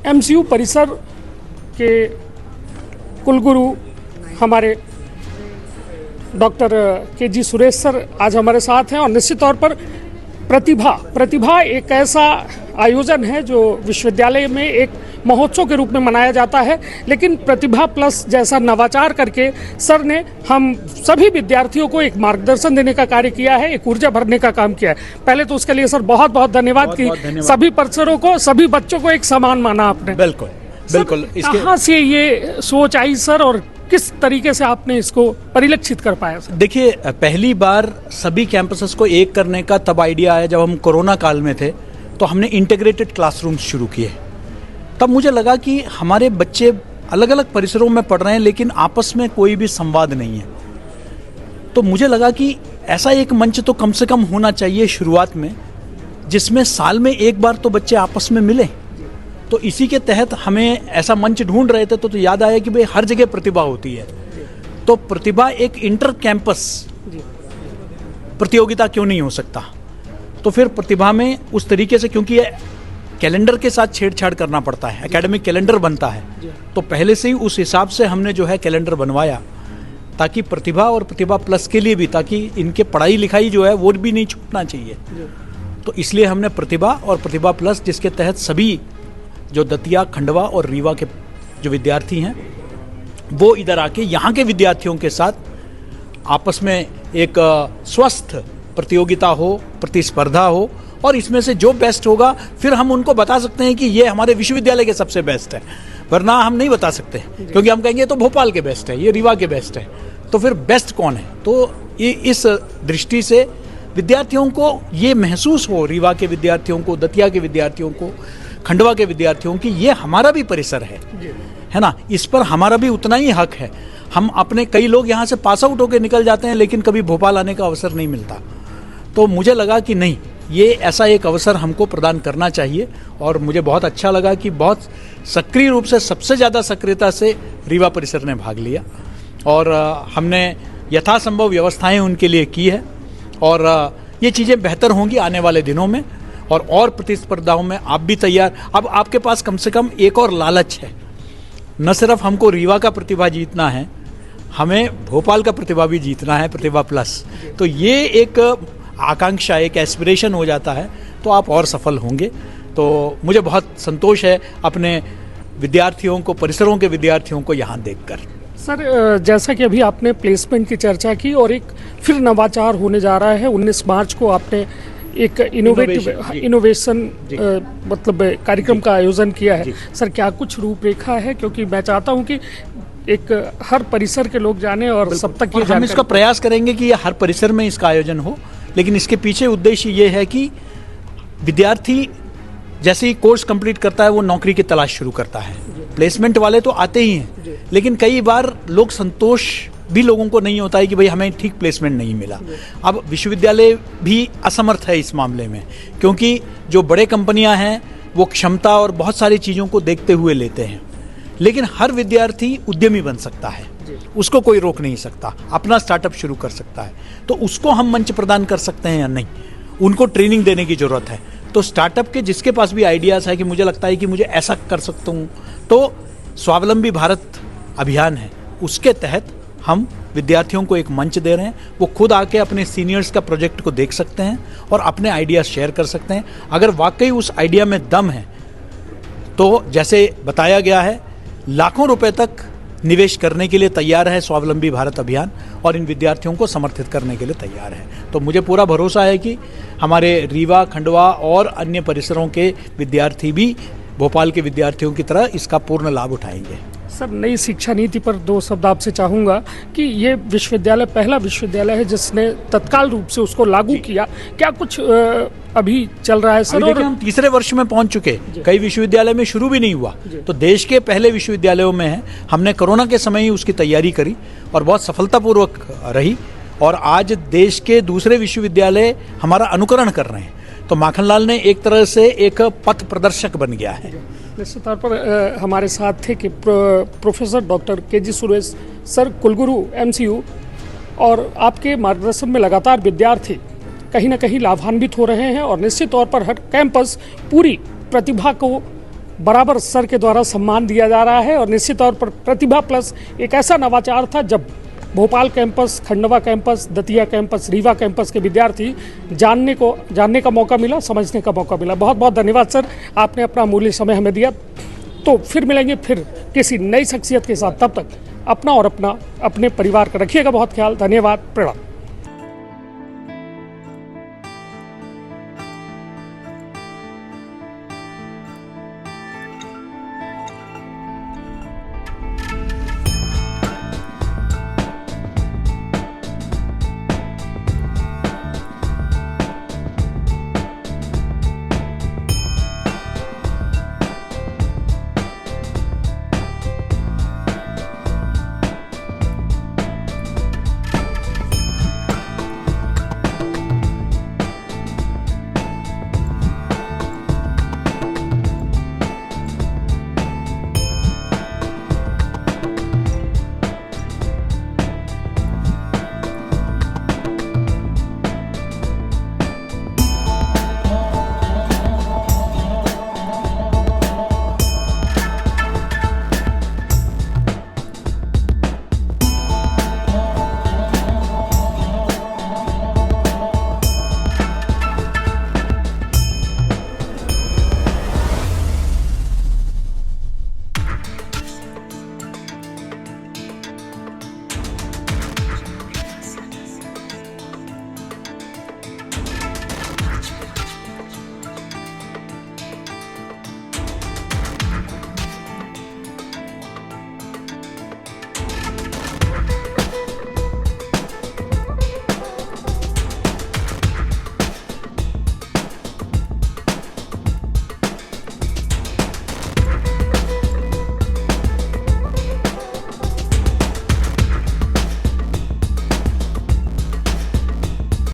MCU परिसर के कुलगुरु हमारे डॉक्टर के.जी. सुरेश सर आज हमारे साथ हैं और निश्चित तौर पर प्रतिभा एक ऐसा आयोजन है जो विश्वविद्यालय में एक महोत्सव के रूप में मनाया जाता है, लेकिन प्रतिभा प्लस जैसा नवाचार करके सर ने हम सभी विद्यार्थियों को एक मार्गदर्शन देने का कार्य किया है, एक ऊर्जा भरने का काम किया है। पहले तो उसके लिए सर बहुत बहुत धन्यवाद कि सभी परिसरों को, सभी बच्चों को एक समान माना आपने। बिल्कुल बिल्कुल। कहाँ से ये सोच आई सर और किस तरीके से आपने इसको परिलक्षित कर पाया सर? देखिए, पहली बार सभी कैंपसेस को एक करने का तब आइडिया आया जब हम कोरोना काल में थे, तो हमने इंटीग्रेटेड क्लासरूम्स शुरू किए। तब मुझे लगा कि हमारे बच्चे अलग अलग परिसरों में पढ़ रहे हैं लेकिन आपस में कोई भी संवाद नहीं है। तो मुझे लगा कि ऐसा एक मंच तो कम से कम होना चाहिए शुरुआत में, जिसमें साल में एक बार तो बच्चे आपस में मिलें। तो इसी के तहत हमें ऐसा मंच ढूंढ रहे थे, तो याद आया कि भाई हर जगह प्रतिभा होती है, तो प्रतिभा एक इंटर कैंपस प्रतियोगिता क्यों नहीं हो सकता। तो फिर प्रतिभा में उस तरीके से, क्योंकि ये कैलेंडर के साथ छेड़छाड़ करना पड़ता है, एकेडमिक कैलेंडर बनता है, तो पहले से ही उस हिसाब से हमने जो है कैलेंडर बनवाया, ताकि प्रतिभा और प्रतिभा प्लस के लिए भी, ताकि इनके पढ़ाई लिखाई जो है वो भी नहीं छूटना चाहिए। तो इसलिए हमने प्रतिभा और प्रतिभा प्लस, जिसके तहत सभी जो दतिया, खंडवा और रीवा के जो विद्यार्थी हैं वो इधर आके यहाँ के विद्यार्थियों के साथ आपस में एक स्वस्थ प्रतियोगिता हो, प्रतिस्पर्धा हो, और इसमें से जो बेस्ट होगा फिर हम उनको बता सकते हैं कि ये हमारे विश्वविद्यालय के सबसे बेस्ट है, वरना हम नहीं बता सकते क्योंकि हम कहेंगे तो भोपाल के बेस्ट है, ये रीवा के बेस्ट है, तो फिर बेस्ट कौन है। तो ये इस दृष्टि से विद्यार्थियों को ये महसूस हो, रीवा के विद्यार्थियों को, दतिया के विद्यार्थियों को, खंडवा के विद्यार्थियों की ये हमारा भी परिसर है ना, इस पर हमारा भी उतना ही हक है। हम अपने, कई लोग यहाँ से पास आउट होकर निकल जाते हैं लेकिन कभी भोपाल आने का अवसर नहीं मिलता। तो मुझे लगा कि नहीं, ये ऐसा एक अवसर हमको प्रदान करना चाहिए, और मुझे बहुत अच्छा लगा कि बहुत सक्रिय रूप से, सबसे ज़्यादा सक्रियता से रीवा परिसर ने भाग लिया, और हमने यथासंभव व्यवस्थाएं उनके लिए की है, और ये चीज़ें बेहतर होंगी आने वाले दिनों में, और प्रतिस्पर्धाओं में आप भी तैयार। अब आपके पास कम से कम एक और लालच है, न सिर्फ हमको रीवा का प्रतिभा जीतना है, हमें भोपाल का प्रतिभा भी जीतना है, प्रतिभा प्लस। तो ये एक आकांक्षा, एक एस्पिरेशन हो जाता है, तो आप और सफल होंगे। तो मुझे बहुत संतोष है अपने विद्यार्थियों को, परिसरों के विद्यार्थियों को यहाँ देखकर। सर, जैसा कि अभी आपने प्लेसमेंट की चर्चा की, और एक फिर नवाचार होने जा रहा है। 19 मार्च को आपने एक इनोवेशन मतलब कार्यक्रम का आयोजन किया है। सर, क्या कुछ रूपरेखा है, क्योंकि मैं चाहता हूं कि एक हर परिसर के लोग जाने और सब तक ये हम इसका प्रयास करेंगे कि ये हर परिसर में इसका आयोजन हो, लेकिन इसके पीछे उद्देश्य ये है कि विद्यार्थी जैसे ही कोर्स कंप्लीट करता है वो नौकरी की तलाश शुरू करता है। प्लेसमेंट वाले तो आते ही हैं, लेकिन कई बार लोग संतोष भी लोगों को नहीं होता है कि भाई हमें ठीक प्लेसमेंट नहीं मिला। अब विश्वविद्यालय भी असमर्थ है इस मामले में, क्योंकि जो बड़े कंपनियां हैं वो क्षमता और बहुत सारी चीज़ों को देखते हुए लेते हैं, लेकिन हर विद्यार्थी उद्यमी बन सकता है, उसको कोई रोक नहीं सकता, अपना स्टार्टअप शुरू कर सकता है। तो उसको हम मंच प्रदान कर सकते हैं या नहीं, उनको ट्रेनिंग देने की ज़रूरत है। तो स्टार्टअप के जिसके पास भी आइडियाज़ है कि मुझे लगता है कि मुझे ऐसा कर सकता हूँ, तो स्वावलंबी भारत अभियान है, उसके तहत हम विद्यार्थियों को एक मंच दे रहे हैं। वो खुद आके अपने सीनियर्स का प्रोजेक्ट को देख सकते हैं और अपने आइडियाज़ शेयर कर सकते हैं। अगर वाकई उस आइडिया में दम है तो जैसे बताया गया है, लाखों रुपए तक निवेश करने के लिए तैयार है स्वावलंबी भारत अभियान, और इन विद्यार्थियों को समर्थित करने के लिए तैयार है। तो मुझे पूरा भरोसा है कि हमारे रीवा, खंडवा और अन्य परिसरों के विद्यार्थी भी भोपाल के विद्यार्थियों की तरह इसका पूर्ण लाभ उठाएंगे। सर, नई शिक्षा नीति पर 2 शब्द आपसे चाहूँगा कि ये विश्वविद्यालय पहला विश्वविद्यालय है जिसने तत्काल रूप से उसको लागू किया। क्या कुछ अभी चल रहा है सर? और हम तीसरे वर्ष में पहुंच चुके, कई विश्वविद्यालय में शुरू भी नहीं हुआ, तो देश के पहले विश्वविद्यालयों में है। हमने कोरोना के समय ही उसकी तैयारी करी और बहुत सफलतापूर्वक रही, और आज देश के दूसरे विश्वविद्यालय हमारा अनुकरण कर रहे हैं। तो माखनलाल ने एक तरह से एक पथ प्रदर्शक बन गया है। निश्चित तौर पर हमारे साथ थे कि professor doctor K G. Suresh sir, कुलगुरु एमसीयू, और आपके मार्गदर्शन में लगातार विद्यार्थी कहीं ना कहीं लाभान्वित हो रहे हैं, और निश्चित तौर पर हर कैंपस पूरी प्रतिभा को बराबर सर के द्वारा सम्मान दिया जा रहा है। और निश्चित तौर पर प्रतिभा प्लस एक ऐसा नवाचार था जब Bhopal campus, Khandwa campus, Datia campus, Rewa campus के विद्यार्थी जानने का मौका मिला, समझने का मौका मिला। बहुत बहुत धन्यवाद सर, आपने अपना अमूल्य समय हमें दिया। तो फिर मिलेंगे फिर किसी नई शख्सियत के साथ, तब तक अपना और अपने परिवार का रखिएगा बहुत ख्याल। धन्यवाद, प्रणाम।